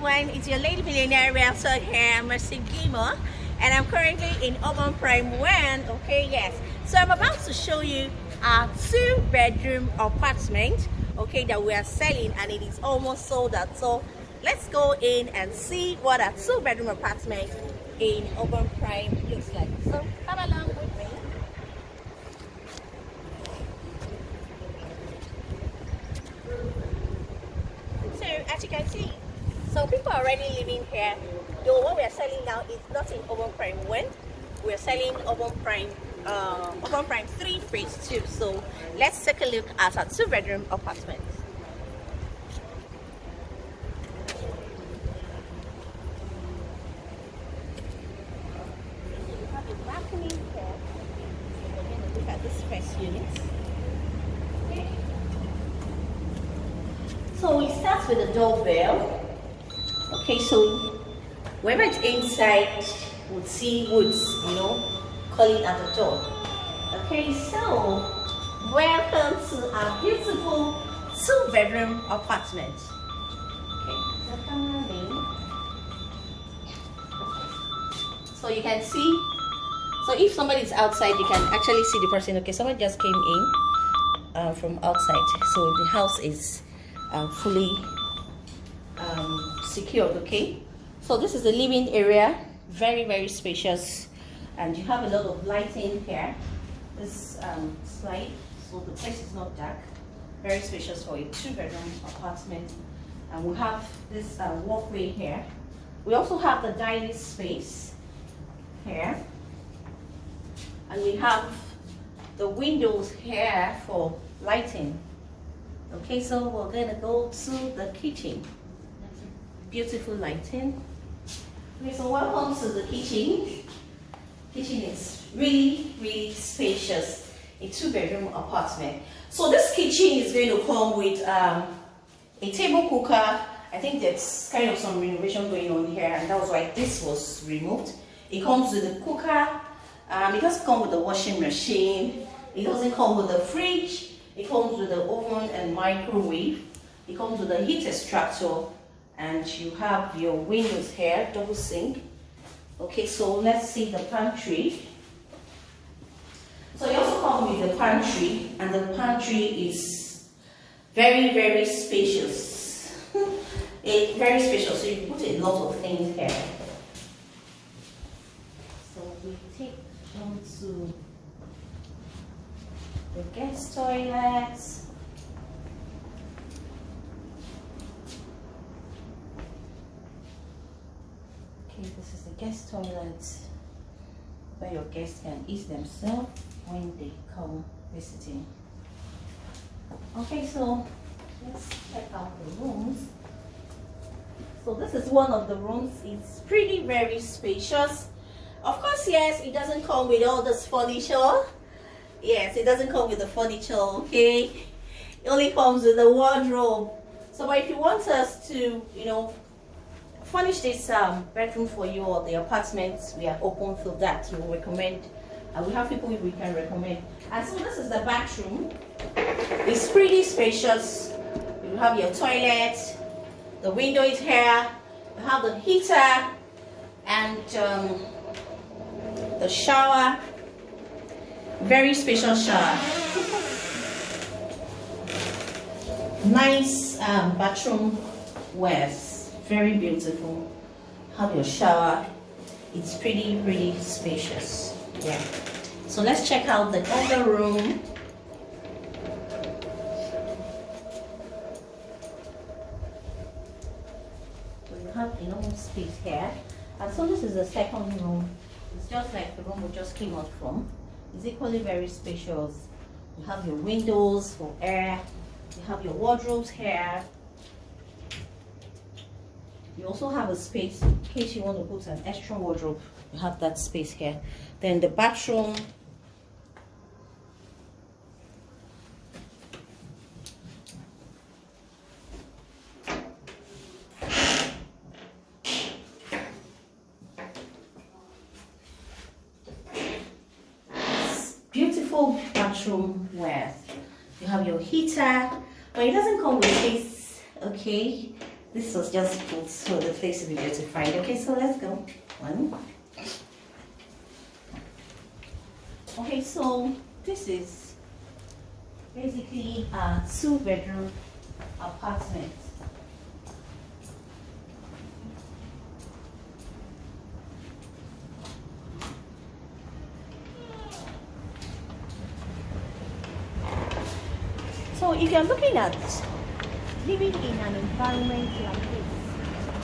everyone, it's your lady millionaire realtor here, Mercy Gimo, and I'm currently in Urban Prime 1. Okay, yes, so I'm about to show you our 2-bedroom apartment, okay, that we are selling, and it is almost sold out. So let's go in and see what a 2-bedroom apartment in Urban Prime looks like. So come along with me. So as you can see, so people are already living here. Though what we are selling now is not in Urban Prime 1. We are selling Urban Prime 3 phase 2. So let's take a look at our 2-bedroom apartment. You have a balcony here. So we're going to look at this first unit. Okay. So we start with the doorbell. Okay, so whenever it's inside, we'll see woods, calling at the door. Okay, so welcome to our beautiful 2-bedroom apartment. Okay, so you can see. So if somebody is outside, you can actually see the person. Okay, someone just came in from outside, so the house is fully secured. Okay, so this is the living area, very spacious, and you have a lot of lighting here. This slide, so the place is not dark. Very spacious for a 2-bedroom apartment. And we have this walkway here. We also have the dining space here, and we have the windows here for lighting. Okay, so we're gonna go to the kitchen. Beautiful lighting. Okay, so welcome to the kitchen. Kitchen is really spacious. A 2-bedroom apartment. So this kitchen is going to come with a table cooker. I think there's kind of some renovation going on here, and that was why this was removed. It comes with a cooker. It doesn't come with a washing machine. It doesn't come with a fridge. It comes with the oven and microwave. It comes with a heat extractor, and you have your windows here, double sink. Okay, so let's see the pantry. So you also come with the pantry, and the pantry is very spacious. Very spacious, so you can put a lot of things here. So we take on to the guest toilets. Okay, this is the guest toilet where your guests can ease themselves when they come visiting. Okay, so let's check out the rooms. So this is one of the rooms. It's very spacious. Of course, yes, it doesn't come with all this furniture. Yes, it doesn't come with the furniture, okay? It only comes with the wardrobe. So but if you want us to, furnish this bedroom for you, or the apartments, we are open to that. You will recommend. We have people we can recommend. And so this is the bathroom. It's pretty spacious. You have your toilet. The window is here. You have the heater and the shower. Very spacious shower. Nice bathroom wares. Very beautiful. Have your shower. It's pretty spacious. Yeah. So let's check out the other room. So you have enough space here. And so this is the second room. It's just like the room we just came out from. It's equally very spacious. You have your windows for air. You have your wardrobes here. You also have a space in case you want to put an extra wardrobe. You have that space here. Then the bathroom. Beautiful bathroom where you have your heater, but it doesn't come with this. Okay, This was just put so the place will be beautified. Okay, so let's go. One. Okay, so this is basically a 2-bedroom apartment. So if you're looking at living in an environment like this,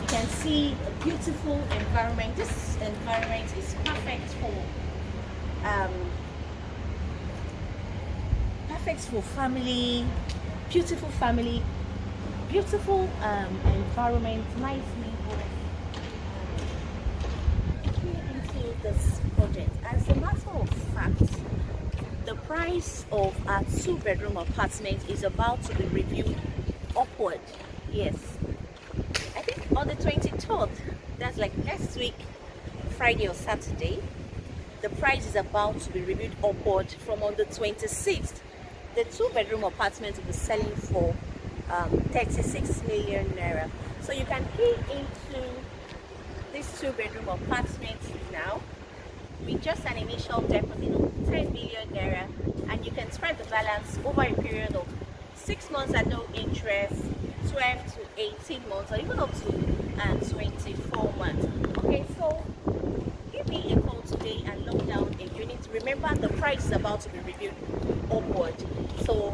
you can see a beautiful environment. This environment is perfect for family, beautiful environment, nice neighbors. Into this project. As a matter of fact, the price of a 2-bedroom apartment is about to be reviewed upward. Yes, I think on the 23rd, that's like next week, Friday or Saturday, the price is about to be reviewed upward. From on the 26th, the 2-bedroom apartment will be selling for 36 million naira. So you can key into this 2-bedroom apartment now with just an initial deposit of 10 million naira, and you can spread the balance over a period of 6 months at no interest, 12 to 18 months, or even up to 24 months. Okay, so give me a call today and lock down a unit. Remember, the price is about to be reviewed upward, so